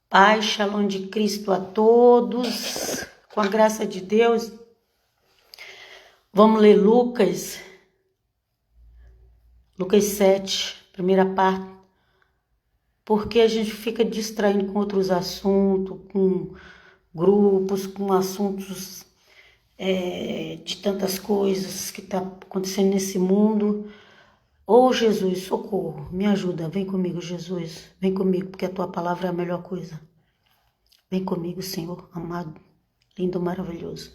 Paz, Shalom de Cristo a todos, com a graça de Deus. Vamos ler Lucas 7, primeira parte, porque a gente fica distraindo com outros assuntos, com grupos, com assuntos de tantas coisas que tá acontecendo nesse mundo. Oh, Jesus, socorro, me ajuda, vem comigo, Jesus, vem comigo, porque a tua palavra é a melhor coisa. Vem comigo, Senhor, amado, lindo, maravilhoso.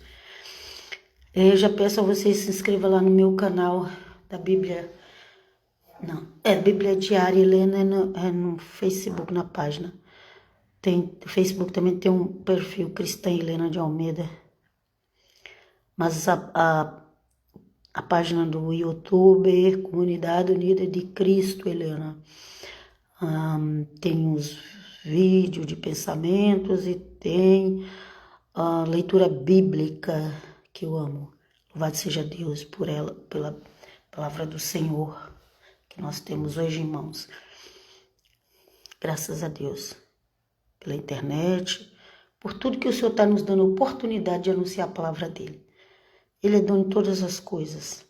Eu já peço a vocês se inscrevam lá no meu canal da Bíblia, Bíblia Diária Helena, no Facebook, na página. No Facebook também tem um perfil Cristã Helena de Almeida, mas a página do YouTube, Comunidade Unida de Cristo Helena, tem uns vídeos de pensamentos e tem a leitura bíblica que eu amo. Louvado seja Deus por ela, pela palavra do Senhor que nós temos hoje em mãos. Graças a Deus pela internet, por tudo que o Senhor está nos dando a oportunidade de anunciar a palavra dele. Ele é dono de todas as coisas.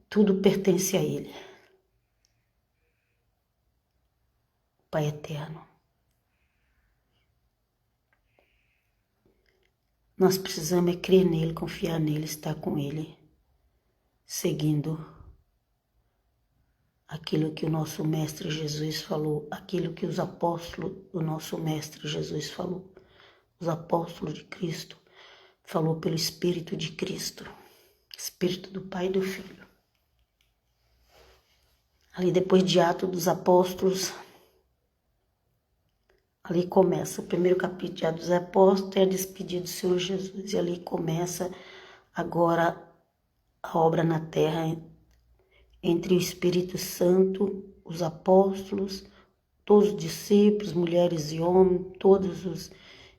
Tudo pertence a ele. Pai eterno. Nós precisamos crer nele, confiar nele, estar com ele, seguindo aquilo que o nosso Mestre Jesus falou, aquilo que os apóstolos do nosso Mestre Jesus falou. Os apóstolos de Cristo falou pelo Espírito de Cristo, Espírito do Pai e do Filho. Ali depois de Atos dos Apóstolos, ali começa o primeiro capítulo de Atos dos Apóstolos, é a despedida do Senhor Jesus. E ali começa agora a obra na terra entre o Espírito Santo, os apóstolos, todos os discípulos, mulheres e homens, todos os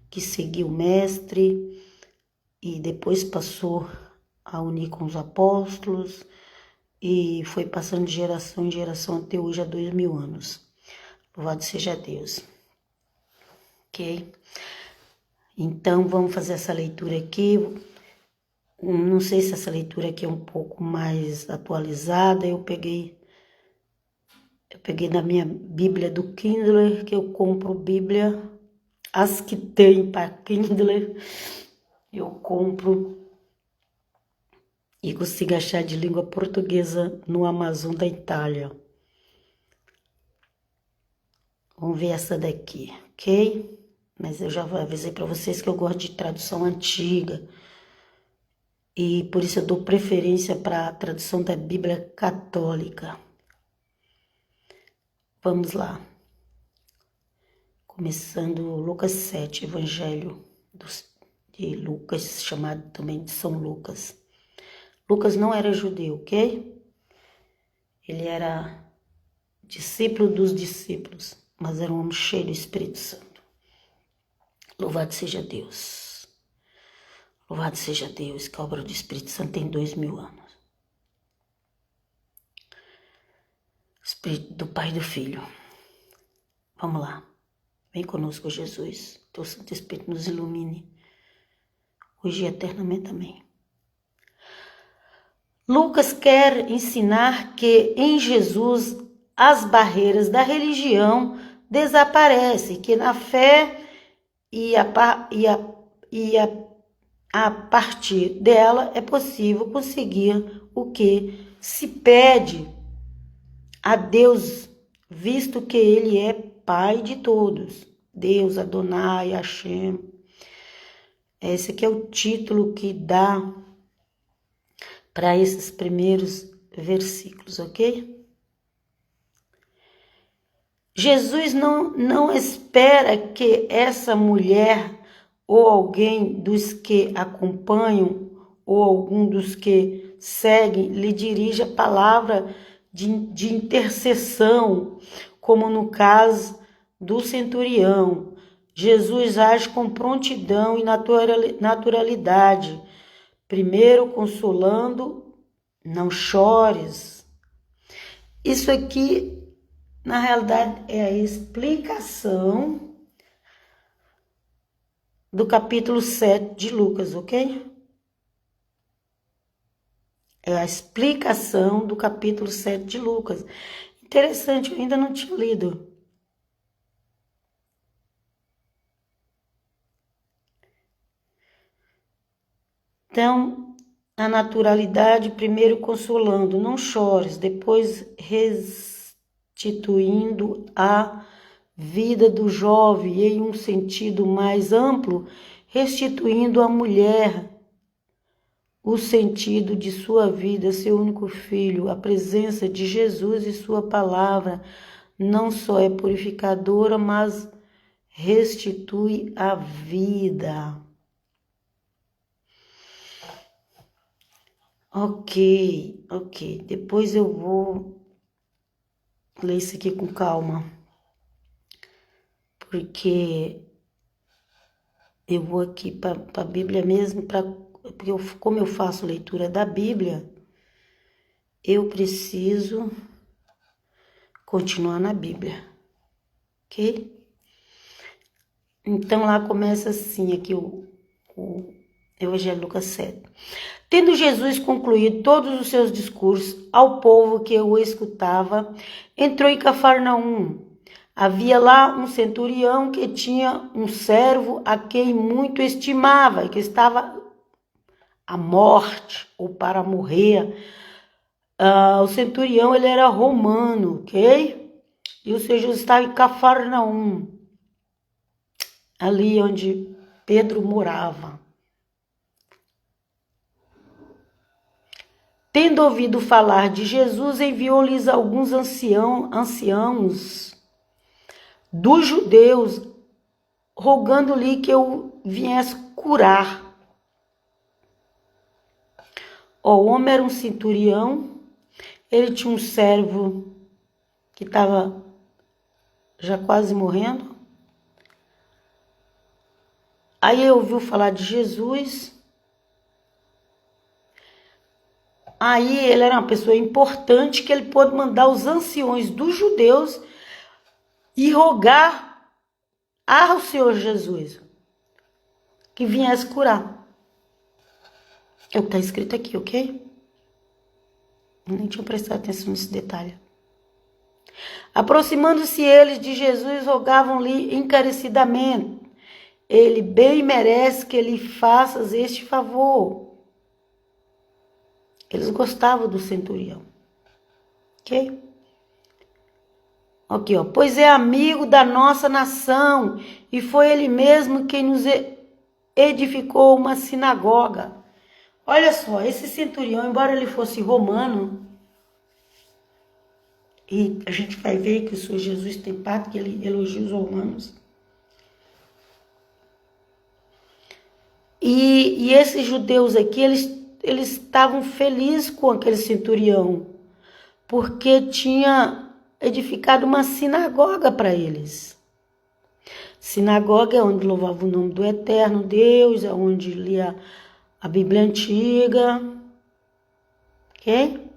que seguiam o Mestre, e depois passou a unir com os apóstolos, e foi passando de geração em geração até hoje, há 2000 anos. Louvado seja Deus. Ok? Então, vamos fazer essa leitura aqui. Não sei se essa leitura aqui é um pouco mais atualizada. Eu peguei na minha Bíblia do Kindle, que eu compro Bíblia, as que tem para Kindle, eu compro e consigo achar de língua portuguesa no Amazon da Itália. Vamos ver essa daqui, ok? Mas eu já avisei para vocês que eu gosto de tradução antiga. E por isso eu dou preferência para a tradução da Bíblia Católica. Vamos lá. Começando Lucas 7, Evangelho de Lucas, chamado também de São Lucas. Lucas não era judeu, ok? Ele era discípulo dos discípulos, mas era um homem cheio do Espírito Santo. Louvado seja Deus. Louvado seja Deus, que a obra do Espírito Santo tem 2000 anos. Espírito do Pai e do Filho. Vamos lá. Vem conosco, Jesus. Teu Santo Espírito nos ilumine. Hoje e eternamente. Amém. Lucas quer ensinar que em Jesus as barreiras da religião desaparecem, que na fé a partir dela é possível conseguir o que se pede a Deus, visto que Ele é Pai de todos. Deus, Adonai, Hashem. Esse aqui é o título que dá para esses primeiros versículos, ok? Jesus não espera que essa mulher ou alguém dos que acompanham ou algum dos que seguem lhe dirija a palavra de intercessão, como no caso do centurião. Jesus age com prontidão e naturalidade, primeiro consolando, não chores. Isso aqui na realidade, é a explicação do capítulo 7 de Lucas, ok? É a explicação do capítulo 7 de Lucas. Interessante, eu ainda não tinha lido. Então, a naturalidade, primeiro consolando, não chores, depois restituindo a vida do jovem e, em um sentido mais amplo, restituindo à mulher o sentido de sua vida, seu único filho. A presença de Jesus e sua palavra não só é purificadora, mas restitui a vida. Ok. Depois eu vou ler isso aqui com calma, porque eu vou aqui para a Bíblia mesmo, porque como eu faço leitura da Bíblia, eu preciso continuar na Bíblia, ok? Então lá começa assim aqui o Evangelho de Lucas 7. Tendo Jesus concluído todos os seus discursos ao povo que o escutava, entrou em Cafarnaum. Havia lá um centurião que tinha um servo a quem muito estimava e que estava à morte ou para morrer. O centurião ele era romano, ok? E o Senhor Jesus estava em Cafarnaum, ali onde Pedro morava. Tendo ouvido falar de Jesus, enviou-lhes alguns anciãos dos judeus, rogando-lhe que eu viesse curar. O homem era um centurião, ele tinha um servo que estava já quase morrendo. Aí ele ouviu falar de Jesus. Aí ele era uma pessoa importante que ele pôde mandar os anciões dos judeus e rogar ao Senhor Jesus que viesse curar. É o que está escrito aqui, ok? Eu nem tinha prestado atenção nesse detalhe. Aproximando-se eles de Jesus, rogavam-lhe encarecidamente: ele bem merece que lhe faças este favor. Eles gostavam do centurião. Ok? Aqui, ó. Pois é amigo da nossa nação e foi ele mesmo quem nos edificou uma sinagoga. Olha só, esse centurião, embora ele fosse romano, e a gente vai ver que o Senhor Jesus tem parte que ele elogia os romanos. E esses judeus aqui, eles estavam felizes com aquele centurião, porque tinha edificado uma sinagoga para eles. Sinagoga é onde louvava o nome do eterno Deus, é onde lia a Bíblia Antiga, ok?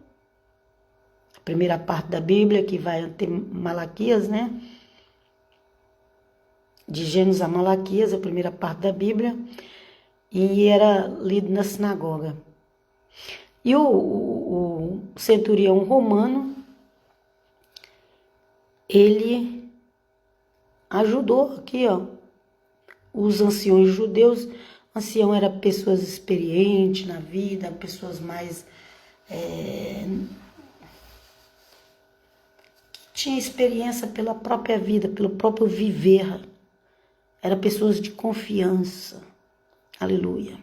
A primeira parte da Bíblia, que vai até Malaquias, né? De Gênesis a Malaquias, a primeira parte da Bíblia, e era lido na sinagoga. E o centurião romano, ele ajudou aqui, ó, os anciões judeus. Ancião era pessoas experientes na vida, pessoas mais que tinham experiência pela própria vida, pelo próprio viver. Era pessoas de confiança. Aleluia.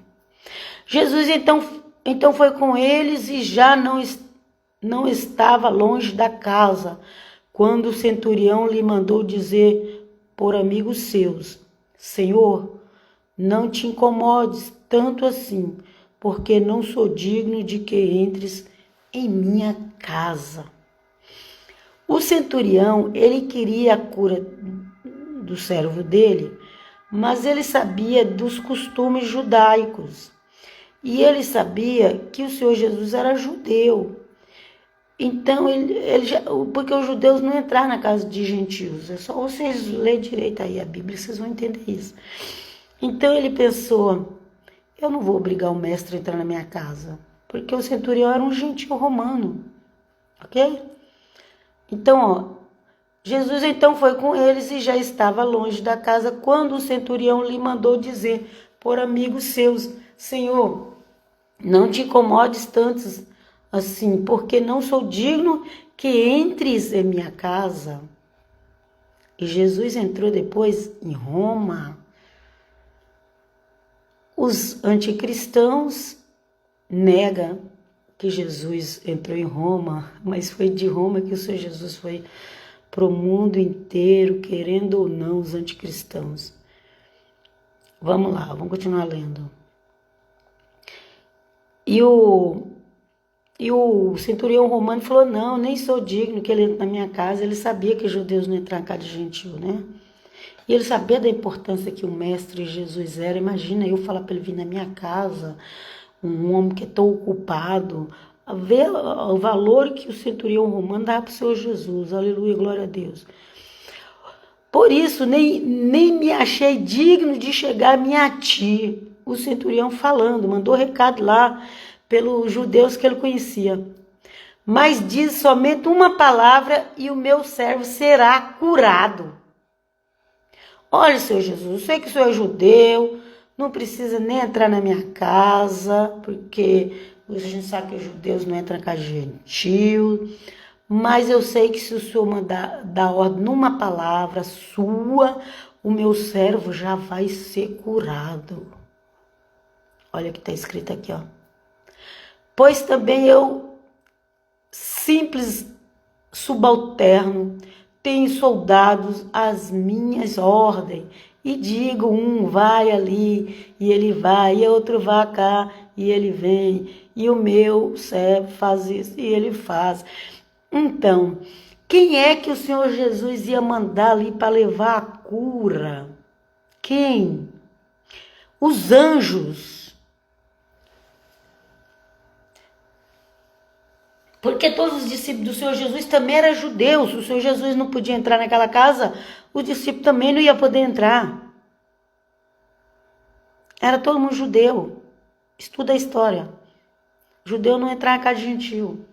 Jesus então foi com eles e já não estava longe da casa, quando o centurião lhe mandou dizer por amigos seus: Senhor, não te incomodes tanto assim, porque não sou digno de que entres em minha casa. O centurião, ele queria a cura do servo dele, mas ele sabia dos costumes judaicos. E ele sabia que o Senhor Jesus era judeu. Então, porque os judeus não entraram na casa de gentios. É só vocês lerem direito aí a Bíblia, vocês vão entender isso. Então, ele pensou, eu não vou obrigar o mestre a entrar na minha casa, porque o centurião era um gentio romano, ok? Então, ó, Jesus então foi com eles e já estava longe da casa quando o centurião lhe mandou dizer por amigos seus, Senhor, não te incomodes tantos assim, porque não sou digno que entres em minha casa. E Jesus entrou depois em Roma. Os anticristãos negam que Jesus entrou em Roma, mas foi de Roma que o Senhor Jesus foi para o mundo inteiro, querendo ou não, os anticristãos. Vamos lá, vamos continuar lendo. E o centurião romano falou, não, nem sou digno que ele entre na minha casa. Ele sabia que os judeus não entravam em casa de gentil, né? E ele sabia da importância que o mestre Jesus era. Imagina eu falar para ele vir na minha casa, um homem que é tão ocupado, a ver o valor que o centurião romano dava para o Senhor Jesus. Aleluia, glória a Deus. Por isso, nem me achei digno de chegar-me a ti. O centurião falando, mandou recado lá pelos judeus que ele conhecia. Mas diz somente uma palavra e o meu servo será curado. Olha, Senhor Jesus, eu sei que o Senhor é judeu, não precisa nem entrar na minha casa, porque a gente sabe que os judeus não entram na casa de gentil. Mas eu sei que se o Senhor mandar dar ordem numa palavra sua, o meu servo já vai ser curado. Olha o que está escrito aqui, ó. Pois também eu, simples subalterno, tenho soldados às minhas ordens. E digo, um vai ali, e ele vai, e outro vai cá, e ele vem. E o meu servo faz isso, e ele faz. Então, quem é que o Senhor Jesus ia mandar ali para levar a cura? Quem? Os anjos. Porque todos os discípulos do Senhor Jesus também eram judeus. O Senhor Jesus não podia entrar naquela casa, os discípulos também não iam poder entrar. Era todo mundo judeu. Estuda a história. Judeu não entrar na casa de gentil.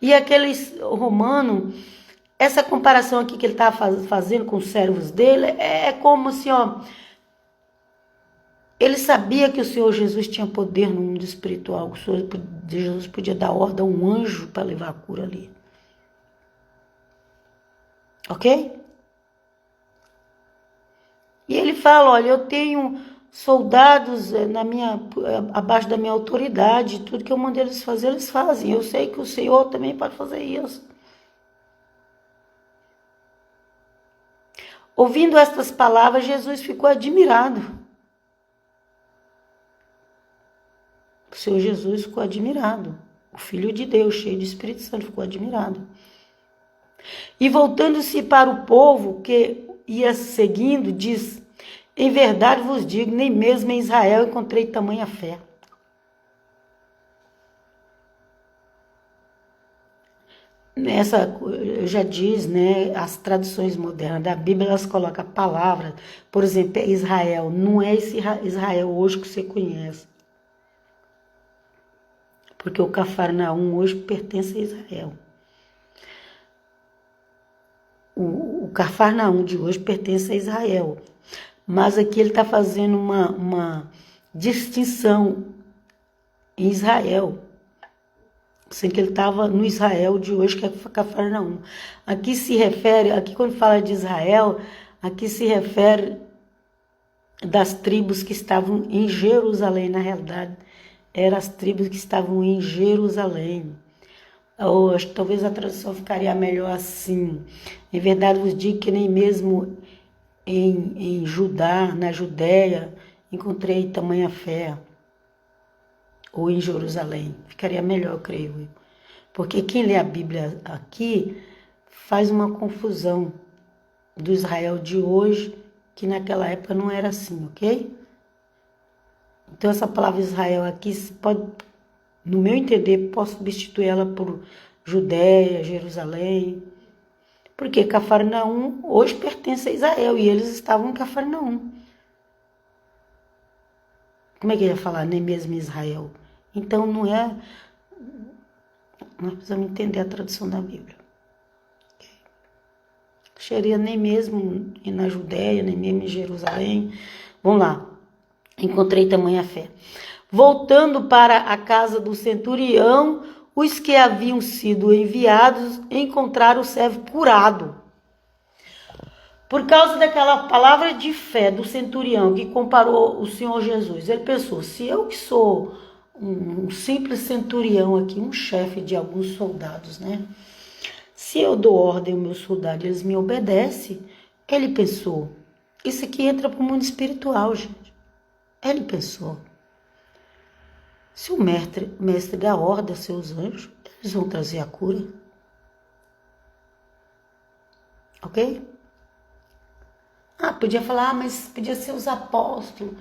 E aqueles romanos, essa comparação aqui que ele estava fazendo com os servos dele, é como assim, ó. Ele sabia que o Senhor Jesus tinha poder no mundo espiritual. O Senhor Jesus podia dar ordem a um anjo para levar a cura ali. Ok? E ele fala, olha, eu tenho soldados abaixo da minha autoridade. Tudo que eu mandei eles fazer, eles fazem. Eu sei que o Senhor também pode fazer isso. Ouvindo estas palavras, Jesus ficou admirado. O Senhor Jesus ficou admirado. O Filho de Deus, cheio de Espírito Santo, ficou admirado. E voltando-se para o povo que ia seguindo, diz, em verdade vos digo, nem mesmo em Israel encontrei tamanha fé. Nessa, já diz, né, as traduções modernas da Bíblia, elas colocam a palavra, por exemplo, Israel, não é esse Israel hoje que você conhece. Porque o Cafarnaum hoje pertence a Israel. O Cafarnaum de hoje pertence a Israel. Mas aqui ele está fazendo uma distinção em Israel. Sem que ele estava no Israel de hoje, que é Cafarnaum. Aqui se refere, aqui quando fala de Israel, aqui se refere das tribos que estavam em Jerusalém, na realidade. Eram as tribos que estavam em Jerusalém. Ou acho que talvez a tradução ficaria melhor assim. Em verdade vos digo que nem mesmo em Judá, na Judéia, encontrei tamanha fé. Ou em Jerusalém. Ficaria melhor, eu creio. Porque quem lê a Bíblia aqui faz uma confusão do Israel de hoje, que naquela época não era assim, ok? Então essa palavra Israel aqui pode no meu entender, posso substituir ela por Judéia, Jerusalém. Porque Cafarnaum hoje pertence a Israel e eles estavam em Cafarnaum. Como é que ele ia falar? Nem mesmo Israel. Então não é... Nós precisamos entender a tradução da Bíblia. Seria nem mesmo na Judéia, nem mesmo em Jerusalém. Vamos lá. Encontrei tamanha fé. Voltando para a casa do centurião, os que haviam sido enviados encontraram o servo curado. Por causa daquela palavra de fé do centurião que comparou o Senhor Jesus, ele pensou, se eu que sou um simples centurião aqui, um chefe de alguns soldados, né? Se eu dou ordem aos meus soldados, eles me obedecem, ele pensou, isso aqui entra para o mundo espiritual, gente. Ele pensou, se o mestre dá ordem aos seus anjos, eles vão trazer a cura. Ok? Podia falar, mas podia ser os apóstolos.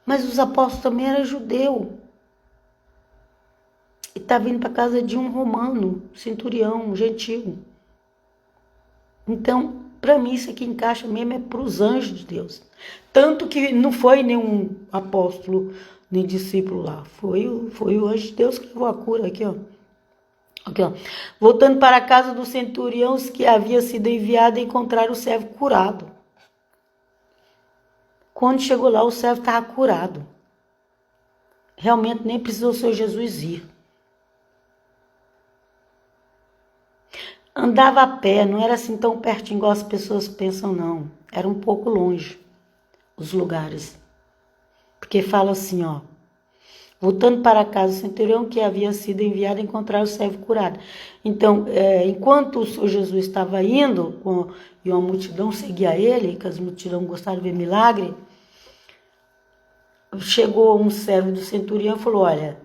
Mas os apóstolos também eram judeus. E tá vindo para casa de um romano, centurião, um gentil. Então, para mim, isso aqui encaixa mesmo é para os anjos de Deus. Tanto que não foi nenhum apóstolo, nem discípulo lá. Foi o anjo de Deus que levou a cura aqui, ó. Aqui, ó. Voltando para a casa do centurião, os que havia sido enviado encontraram o servo curado. Quando chegou lá, o servo estava curado. Realmente nem precisou o Senhor Jesus ir. Andava a pé, não era assim tão pertinho igual as pessoas pensam, não. Era um pouco longe os lugares. Porque fala assim, ó. Voltando para casa, o centurião que havia sido enviado encontrar o servo curado. Então, enquanto o Senhor Jesus estava indo, e uma multidão seguia ele, que as multidão gostaram de ver milagre, chegou um servo do centurião e falou, olha,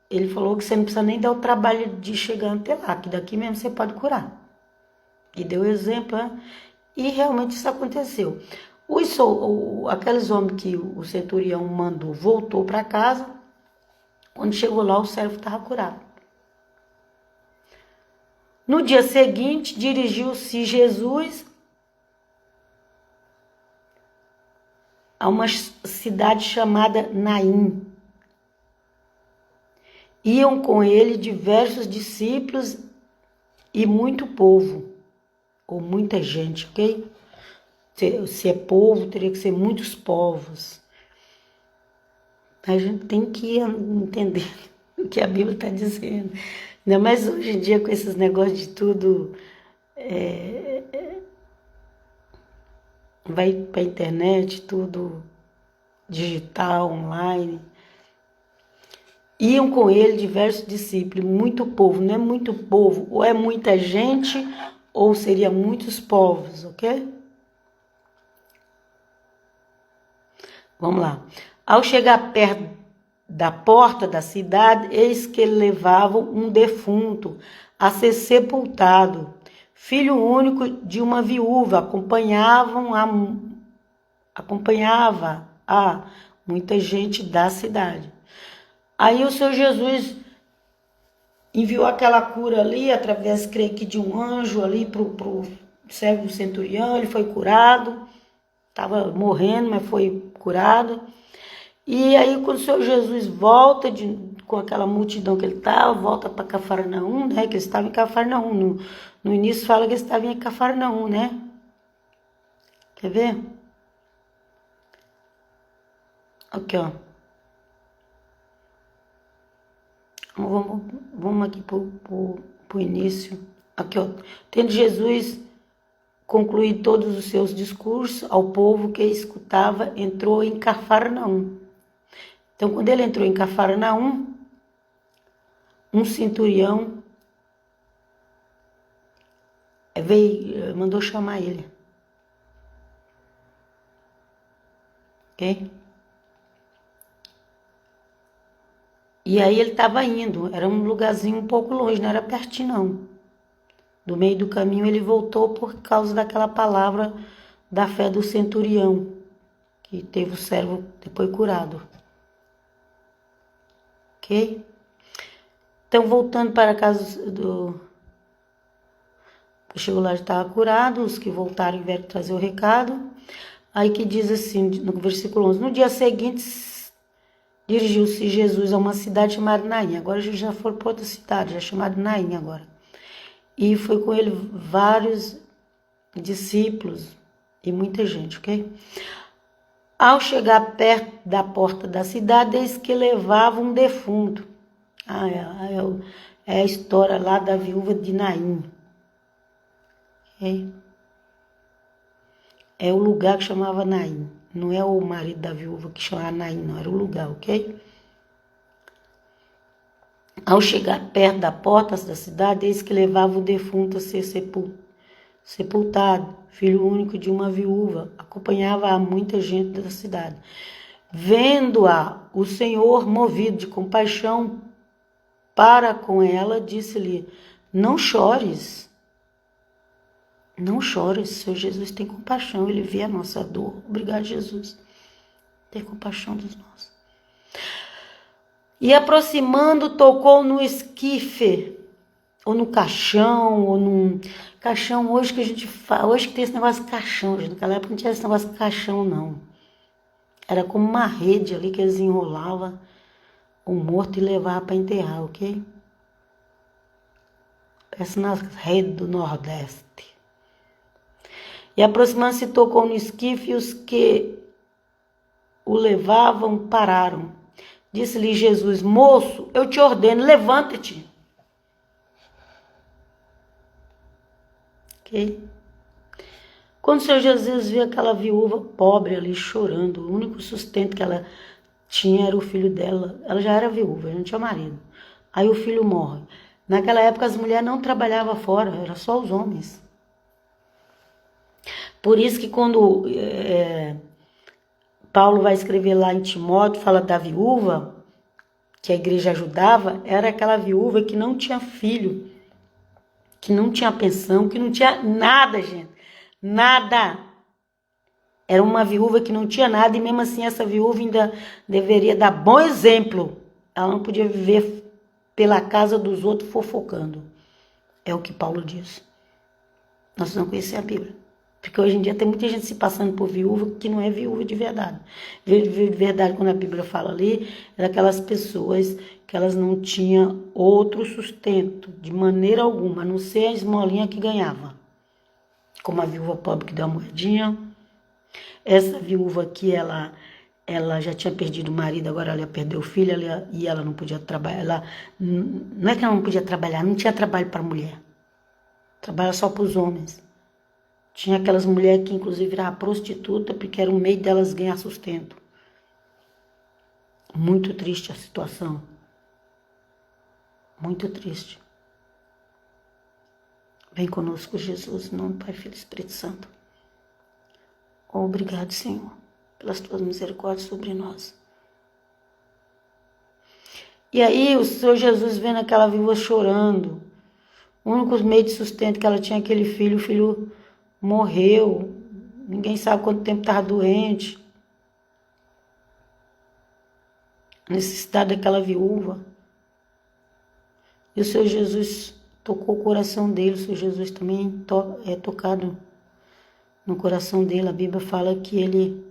ele falou que você não precisa nem dar o trabalho de chegar até lá, que daqui mesmo você pode curar. E deu exemplo, né? E realmente isso aconteceu. Aqueles homens que o centurião mandou voltou para casa. Quando chegou lá, o servo estava curado. No dia seguinte, dirigiu-se Jesus a uma cidade chamada Naim. Iam com ele diversos discípulos e muito povo, ou muita gente, ok? Se é povo, teria que ser muitos povos. A gente tem que entender o que a Bíblia está dizendo. Ainda mais hoje em dia com esses negócios de tudo... vai para a internet, tudo digital, online. Iam com ele diversos discípulos, muito povo. Não é muito povo, ou é muita gente, ou seria muitos povos, ok? Vamos lá. Ao chegar perto da porta da cidade, eis que levavam um defunto a ser sepultado, filho único de uma viúva, acompanhava muita gente da cidade. Aí o Senhor Jesus enviou aquela cura ali, através, creio que de um anjo ali pro servo centurião, ele foi curado, estava morrendo, mas foi curado. E aí quando o Senhor Jesus volta com aquela multidão que ele estava, volta para Cafarnaum, né, que ele estava em Cafarnaum, no início fala que ele estava em Cafarnaum, né? Quer ver? Aqui, ó. Vamos aqui pro início. Aqui, ó. Tendo Jesus concluído todos os seus discursos ao povo que escutava, entrou em Cafarnaum. Então, quando ele entrou em Cafarnaum, um centurião mandou chamar ele. Ok? E aí ele estava indo, era um lugarzinho um pouco longe, não era pertinho não. Do meio do caminho ele voltou por causa daquela palavra da fé do centurião, que teve o servo depois curado. Ok? Então, voltando para a casa do... Chegou lá, já estava curado, os que voltaram vieram trazer o recado. Aí que diz assim, no versículo 11, no dia seguinte, dirigiu-se Jesus a uma cidade chamada Naim. Agora já foi para outra cidade, já chamada Naim agora. E foi com ele vários discípulos e muita gente, ok? Ao chegar perto da porta da cidade, eis que levava um defunto. É a história lá da viúva de Naim. Okay? É o lugar que chamava Naim. Não é o marido da viúva que chamava Naim, não. Era o lugar, ok? Ao chegar perto da porta da cidade, eis que levava o defunto a ser sepultado, filho único de uma viúva. Acompanhava muita gente da cidade. Vendo-a, o Senhor, movido de compaixão para com ela, disse-lhe, não chores. Não chores, Senhor Jesus tem compaixão, Ele vê a nossa dor. Obrigado, Jesus. Tem compaixão dos nossos. E aproximando, tocou no esquife, ou no caixão, ou num caixão, hoje que a gente fala, hoje que tem esse negócio de caixão, naquela época não tinha esse negócio de caixão, não. Era como uma rede ali que eles enrolavam o morto e levavam para enterrar, ok? Parece nas redes do Nordeste. E aproximando-se, tocou no esquife, e os que o levavam pararam. Disse-lhe Jesus, moço, eu te ordeno, levanta-te. Ok? Quando o Senhor Jesus viu aquela viúva pobre ali chorando, o único sustento que ela tinha era o filho dela. Ela já era viúva, não tinha marido. Aí o filho morre. Naquela época as mulheres não trabalhavam fora, era só os homens. Por isso que quando Paulo vai escrever lá em Timóteo, fala da viúva, que a igreja ajudava, era aquela viúva que não tinha filho, que não tinha pensão, que não tinha nada, gente. Nada. Era uma viúva que não tinha nada e mesmo assim essa viúva ainda deveria dar bom exemplo. Ela não podia viver pela casa dos outros fofocando. É o que Paulo diz. Nós não conhecemos a Bíblia. Porque hoje em dia tem muita gente se passando por viúva que não é viúva de verdade. Viúva de verdade, quando a Bíblia fala ali, era aquelas pessoas que elas não tinham outro sustento, de maneira alguma, a não ser a esmolinha que ganhava. Como a viúva pobre que deu a moedinha. Essa viúva aqui, ela já tinha perdido o marido, agora ela ia perder o filho, e ela não podia trabalhar. Não é que ela não podia trabalhar, não tinha trabalho para mulher. Trabalha só para os homens. Tinha aquelas mulheres que inclusive viravam prostituta, porque era um meio delas ganhar sustento. Muito triste a situação. Muito triste. Vem conosco, Jesus, em nome do Pai, Filho e Espírito Santo. Obrigado, Senhor, pelas tuas misericórdias sobre nós. E aí o Senhor Jesus vendo aquela viúva chorando. O único meio de sustento que ela tinha aquele filho, o filho morreu. Ninguém sabe quanto tempo estava doente. A necessidade daquela viúva. E o Senhor Jesus tocou o coração dele. O Senhor Jesus também é tocado no coração dele. A Bíblia fala que ele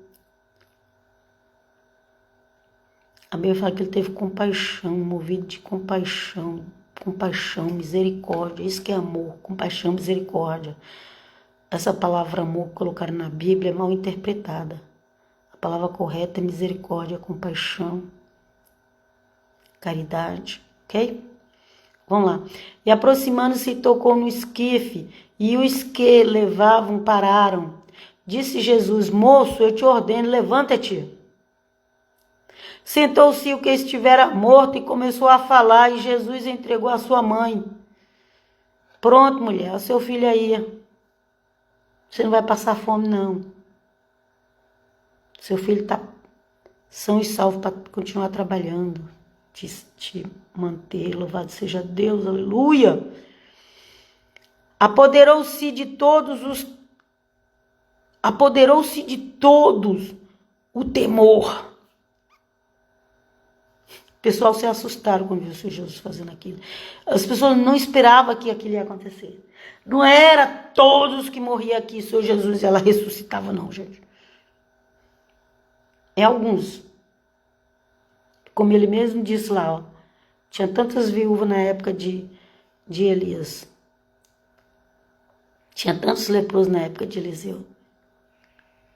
teve compaixão, movido de compaixão, misericórdia. Isso que é amor, compaixão, misericórdia. Essa palavra amor que colocaram na Bíblia é mal interpretada. A palavra correta é misericórdia, compaixão, caridade, ok? Vamos lá. E aproximando-se, tocou no esquife, e os que levavam pararam. Disse Jesus, moço, eu te ordeno, levanta-te. Sentou-se o que estivera morto e começou a falar, e Jesus entregou a sua mãe. Pronto, mulher, o seu filho aí. Você não vai passar fome, não. Seu filho está são e salvo para continuar trabalhando, te manter. Louvado seja Deus, aleluia. Apoderou-se de todos o temor. pessoal se assustaram quando viu o Senhor Jesus fazendo aquilo. As pessoas não esperavam que aquilo ia acontecer. Não era todos que morriam aqui, o Senhor Jesus, e ela ressuscitava, não, gente. É alguns. Como ele mesmo disse lá, ó, tinha tantas viúvas na época de Elias. Tinha tantos leprosos na época de Eliseu.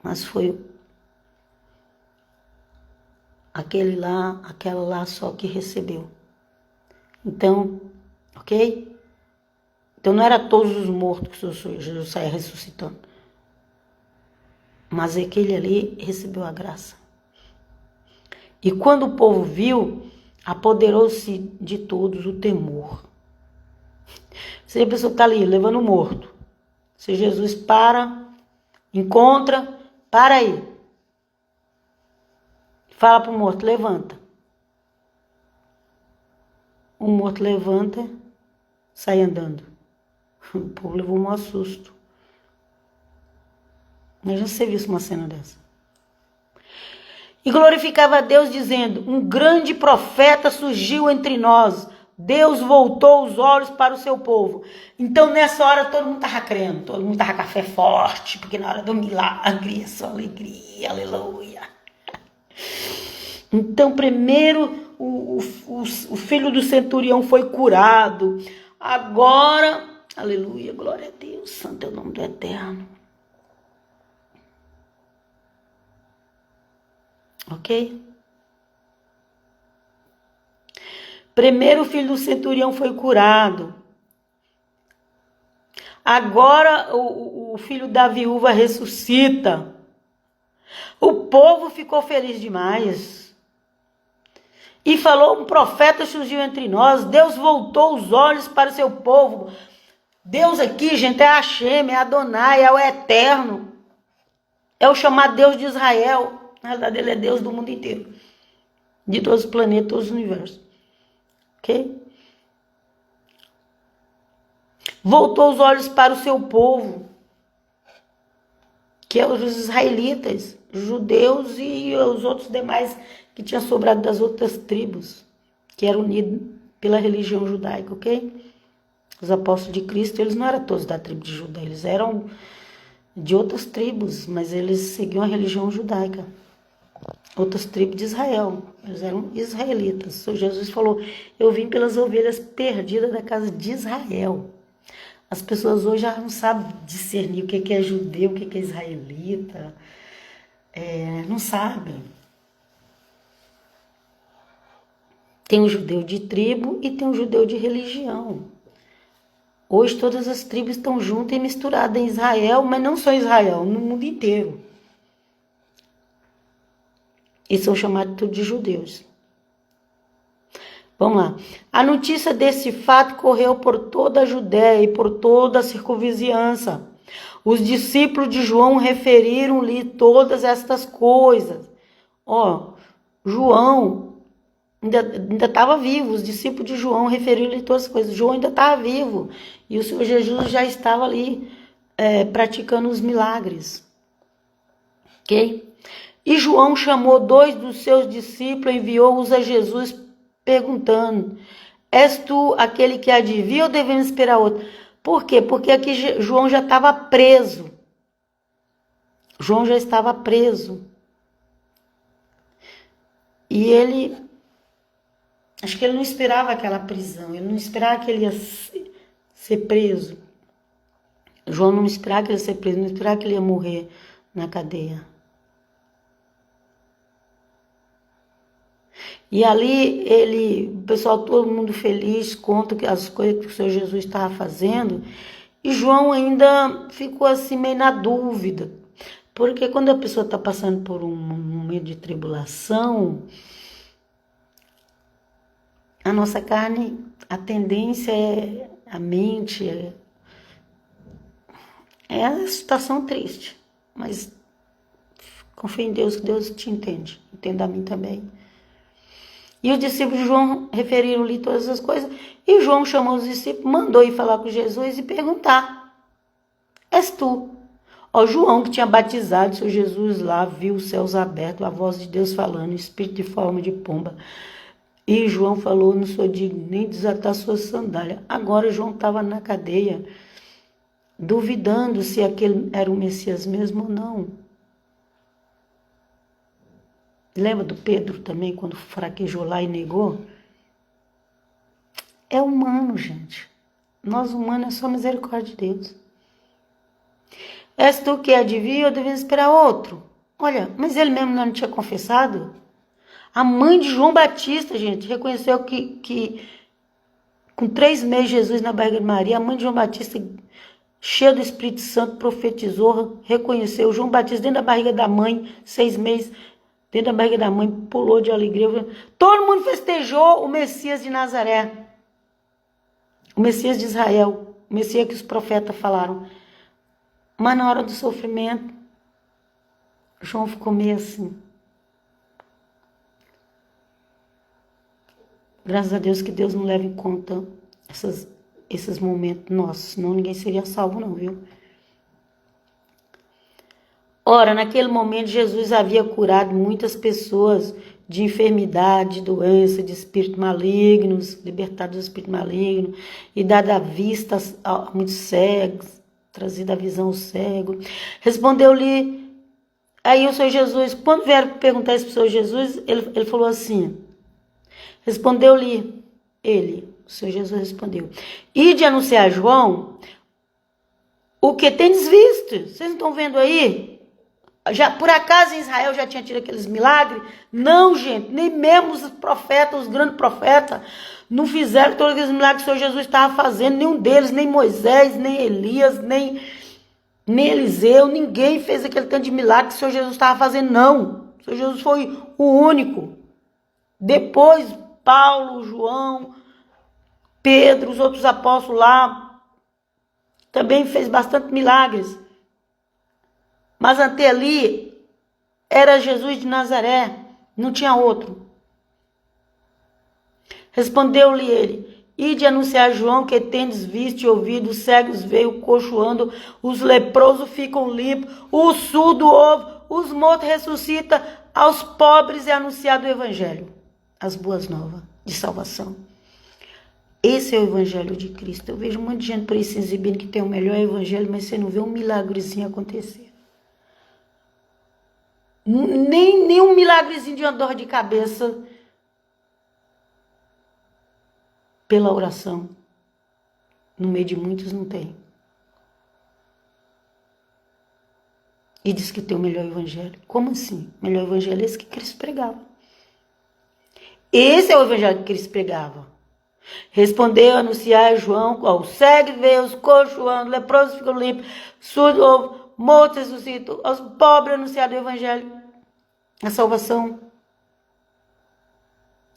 Mas foi aquela lá só que recebeu. Então, ok? Então não era todos os mortos que o Senhor Jesus saia ressuscitando. Mas aquele ali recebeu a graça. E quando o povo viu, apoderou-se de todos o temor. Você a pessoa está ali, levando o morto. Se Jesus encontra, para aí. Fala para o morto, levanta. O morto levanta, sai andando. O povo levou um maior susto. Mas já você viu uma cena dessa. E glorificava a Deus dizendo, um grande profeta surgiu entre nós. Deus voltou os olhos para o seu povo. Então nessa hora todo mundo estava crendo, todo mundo estava com a fé forte, porque na hora do milagre, só alegria, aleluia. Então primeiro o filho do centurião foi curado. Agora, aleluia, glória a Deus, santo é o nome do Eterno. Ok? Primeiro o filho do centurião foi curado. Agora o filho da viúva ressuscita. O povo ficou feliz demais. E falou, um profeta surgiu entre nós. Deus voltou os olhos para o seu povo. Deus aqui, gente, é Hashem, é Adonai, é o Eterno. É o chamado Deus de Israel. Na verdade, ele é Deus do mundo inteiro. De todos os planetas, todos os universos. Ok? Voltou os olhos para o seu povo, que é os israelitas, judeus e os outros demais que tinham sobrado das outras tribos, que eram unidos pela religião judaica, ok? Os apóstolos de Cristo, eles não eram todos da tribo de Judá, eles eram de outras tribos, mas eles seguiam a religião judaica. Outras tribos de Israel, eles eram israelitas. O Senhor Jesus falou, eu vim pelas ovelhas perdidas da casa de Israel. As pessoas hoje já não sabem discernir o que é judeu, o que é israelita. Não sabem. Tem um judeu de tribo e tem um judeu de religião. Hoje todas as tribos estão juntas e misturadas em Israel, mas não só em Israel, no mundo inteiro. E são chamados tudo de judeus. Vamos lá. A notícia desse fato correu por toda a Judéia e por toda a circunvizinhança. Os discípulos de João referiram-lhe todas estas coisas. João ainda estava vivo. Os discípulos de João referiram-lhe todas as coisas. João ainda estava vivo. E o Senhor Jesus já estava ali praticando os milagres. Ok? E João chamou 2 dos seus discípulos, enviou-os a Jesus, perguntando, és tu aquele que há de vir ou devemos esperar outro? Por quê? Porque aqui João já estava preso. João já estava preso. E ele, acho que ele não esperava aquela prisão, ele não esperava que ele ia ser preso. João não esperava que ele ia ser preso, não esperava que ele ia morrer na cadeia. E ali, o pessoal, todo mundo feliz, conta as coisas que o Senhor Jesus estava fazendo. E João ainda ficou assim meio na dúvida. Porque quando a pessoa está passando por um momento de tribulação, a nossa carne, a tendência é a mente, é a situação triste. Mas confia em Deus, que Deus te entende. Entenda a mim também. E os discípulos de João referiram-lhe todas as coisas. E João chamou os discípulos, mandou ir falar com Jesus e perguntar, és tu? João, que tinha batizado o Senhor Jesus lá, viu os céus abertos, a voz de Deus falando, o Espírito de forma de pomba. E João falou, não sou digno nem de desatar sua sandália. Agora João estava na cadeia, duvidando se aquele era o Messias mesmo ou não. Lembra do Pedro também, quando fraquejou lá e negou? É humano, gente. Nós humanos é só misericórdia de Deus. És tu que adivinha ou devia esperar outro? Olha, mas ele mesmo não tinha confessado? A mãe de João Batista, gente, reconheceu que com 3 meses Jesus na barriga de Maria, a mãe de João Batista, cheia do Espírito Santo, profetizou, reconheceu. João Batista dentro da barriga da mãe, 6 meses, dentro da barriga da mãe, pulou de alegria. Todo mundo festejou o Messias de Nazaré. O Messias de Israel. O Messias que os profetas falaram. Mas na hora do sofrimento, João ficou meio assim. Graças a Deus que Deus não leva em conta esses momentos nossos, senão ninguém seria salvo não, viu? Ora, naquele momento Jesus havia curado muitas pessoas de enfermidade, de doença, de espíritos malignos, libertado do espírito maligno, e dado a vista a muitos cegos, trazido a visão ao cego. Respondeu-lhe, aí o Senhor Jesus, quando vieram perguntar isso para o Senhor Jesus, ele falou assim, respondeu-lhe ele, o Senhor Jesus respondeu, ide anunciar a João o que tendes visto. Vocês não estão vendo aí? Já, por acaso em Israel já tinha tido aqueles milagres? Não, gente, nem mesmo os profetas, os grandes profetas, não fizeram todos aqueles milagres que o Senhor Jesus estava fazendo, nenhum deles, nem Moisés, nem Elias, nem Eliseu, ninguém fez aquele tanto de milagre que o Senhor Jesus estava fazendo, não. O Senhor Jesus foi o único. Depois, Paulo, João, Pedro, os outros apóstolos lá, também fez bastante milagres. Mas até ali, era Jesus de Nazaré, não tinha outro. Respondeu-lhe ele, ide anunciar a João que tendes visto e ouvido, os cegos veem, o coxo andam, os leprosos ficam limpos, o surdo ouve, os mortos ressuscitam, aos pobres é anunciado o evangelho, as boas novas de salvação. Esse é o evangelho de Cristo. Eu vejo um monte de gente por aí se exibindo que tem o melhor evangelho, mas você não vê um milagrezinho acontecer. Nem um milagrezinho de uma dor de cabeça pela oração. No meio de muitos não tem. E diz que tem o melhor evangelho. Como assim? O melhor evangelho é esse que Cristo pregava. Esse é o evangelho que Cristo pregava. Respondeu a anunciar a João, os cegos veem, os coxos andam, leprosos ficam limpos, surdos ouvem, mortos ressuscitam, aos pobres anunciado o evangelho, a salvação.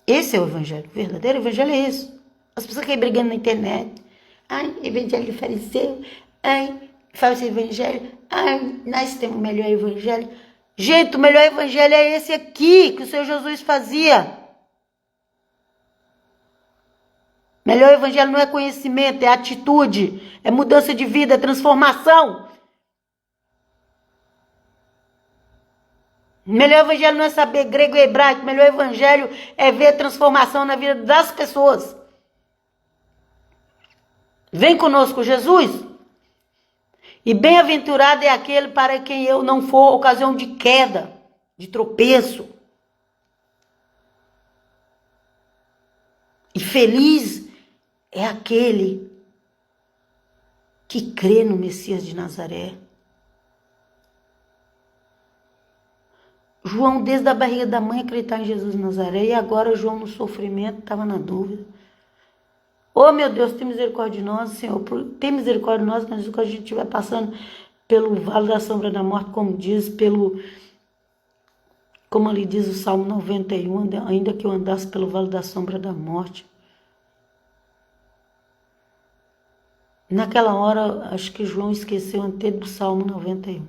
Esse é o evangelho, o verdadeiro evangelho é isso. As pessoas que brigando na internet, ai, evangelho de fariseu, ai, falso evangelho, ai, nós temos o melhor evangelho. Gente, o melhor evangelho é esse aqui, que o Senhor Jesus fazia. Melhor evangelho não é conhecimento, é atitude, é mudança de vida, é transformação. Melhor evangelho não é saber grego e hebraico, melhor evangelho é ver transformação na vida das pessoas. Vem conosco, Jesus. E bem-aventurado é aquele para quem eu não for ocasião de queda, de tropeço. E feliz é aquele que crê no Messias de Nazaré. João, desde a barriga da mãe, acreditava em Jesus de Nazaré. E agora João, no sofrimento, estava na dúvida. Oh, meu Deus, tem misericórdia de nós, Senhor. Tem misericórdia de nós, mas quando a gente estiver passando pelo vale da sombra da morte, como ali diz o Salmo 91, ainda que eu andasse pelo vale da sombra da morte. Naquela hora, acho que João esqueceu até do Salmo 91.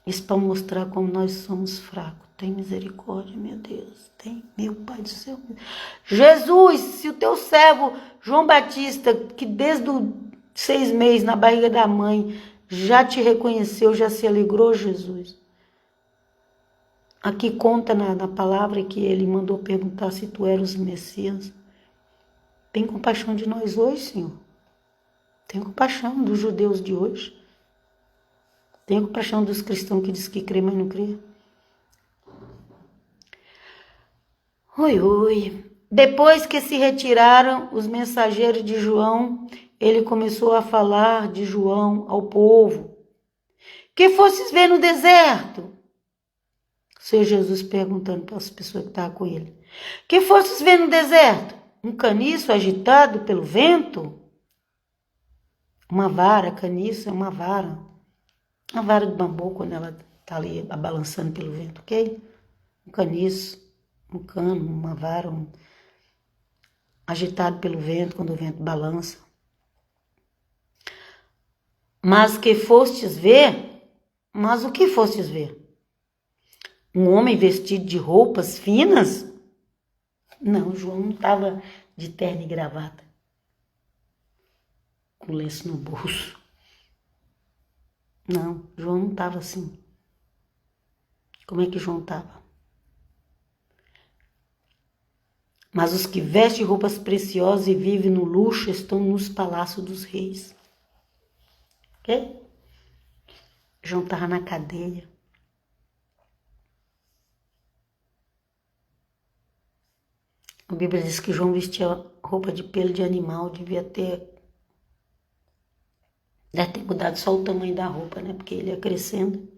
Isso para mostrar como nós somos fracos. Tem misericórdia, meu Deus. Tem, meu Pai do céu. Jesus, se o teu servo João Batista, que desde os 6 meses na barriga da mãe, já te reconheceu, já se alegrou, Jesus. Aqui conta na palavra que ele mandou perguntar se tu eras o Messias. Tem compaixão de nós hoje, Senhor. Tem compaixão dos judeus de hoje. Tem compaixão dos cristãos que diz que crê, mas não crê. Oi, oi. Depois que se retiraram os mensageiros de João, ele começou a falar de João ao povo. Que fostes ver no deserto? O Senhor Jesus perguntando para as pessoas que estavam com ele. Que fostes ver no deserto? Um caniço agitado pelo vento? Uma vara, caniço é uma vara. Uma vara de bambu quando ela está ali balançando pelo vento, ok? Um caniço, um cano, uma vara, agitado pelo vento quando o vento balança. Mas que fostes ver? Mas o que fostes ver? Um homem vestido de roupas finas? Não, João não estava de terno e gravata, com lenço no bolso. Não, João não estava assim. Como é que João estava? Mas os que vestem roupas preciosas e vivem no luxo estão nos palácios dos reis. Ok? João estava na cadeia. A Bíblia diz que João vestia roupa de pelo de animal, deve ter mudado só o tamanho da roupa, né? Porque ele ia crescendo.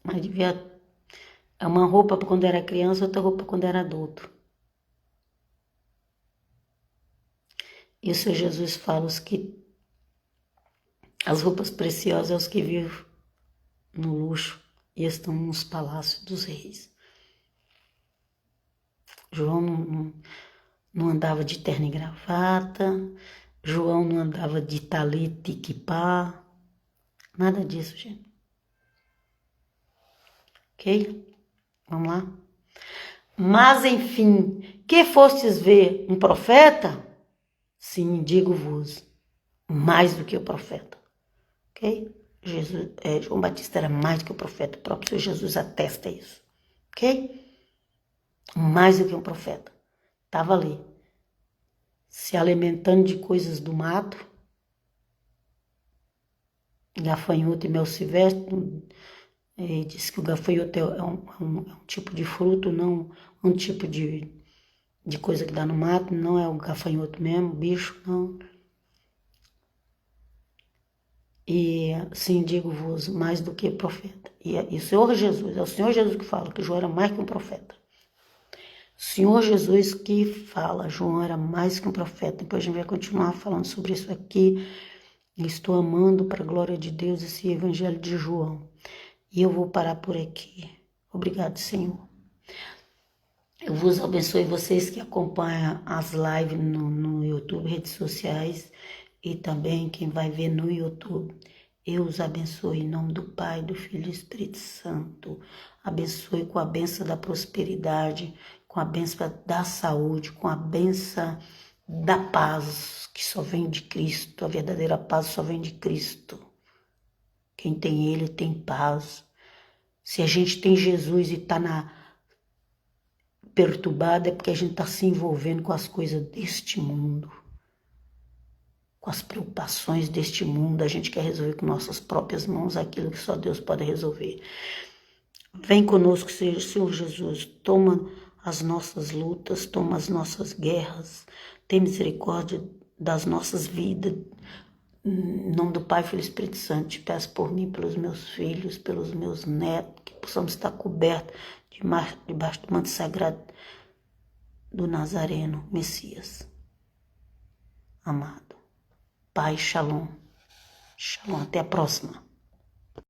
Mas devia uma roupa quando era criança, outra roupa quando era adulto. E o Senhor Jesus fala as roupas preciosas é os que vivem no luxo e estão nos palácios dos reis. João não andava de terno e gravata, João não andava de talita e quipá, nada disso, gente. Ok? Vamos lá? Mas, enfim, que fostes ver um profeta? Sim, digo-vos, mais do que o profeta. Ok? João Batista era mais do que o profeta, o próprio Senhor Jesus atesta isso. Ok? Mais do que um profeta. Estava ali, se alimentando de coisas do mato, gafanhoto e mel silvestre. Diz que o gafanhoto é um tipo de fruto, não um tipo de coisa que dá no mato, não é o gafanhoto mesmo, bicho, não. E sim, digo-vos, mais do que profeta. E o Senhor Jesus, é o Senhor Jesus que fala que João era mais que um profeta. O Senhor Jesus que fala, João era mais que um profeta. Depois a gente vai continuar falando sobre isso aqui. Estou amando para a glória de Deus esse evangelho de João. E eu vou parar por aqui. Obrigado, Senhor. Eu vos abençoe vocês que acompanham as lives no YouTube, redes sociais, e também quem vai ver no YouTube. Eu os abençoe em nome do Pai, do Filho e do Espírito Santo. Abençoe com a benção da prosperidade, com a benção da saúde, com a benção da paz, que só vem de Cristo. A verdadeira paz só vem de Cristo. Quem tem Ele tem paz. Se a gente tem Jesus e está perturbada, é porque a gente está se envolvendo com as coisas deste mundo, com as preocupações deste mundo. A gente quer resolver com nossas próprias mãos aquilo que só Deus pode resolver. Vem conosco, Senhor Jesus, toma as nossas lutas, toma as nossas guerras, tem misericórdia das nossas vidas. Em nome do Pai, Filho e Espírito Santo, te peço por mim, pelos meus filhos, pelos meus netos, que possamos estar cobertos debaixo do manto sagrado do Nazareno, Messias. Amado. Pai, shalom. Shalom. Até a próxima.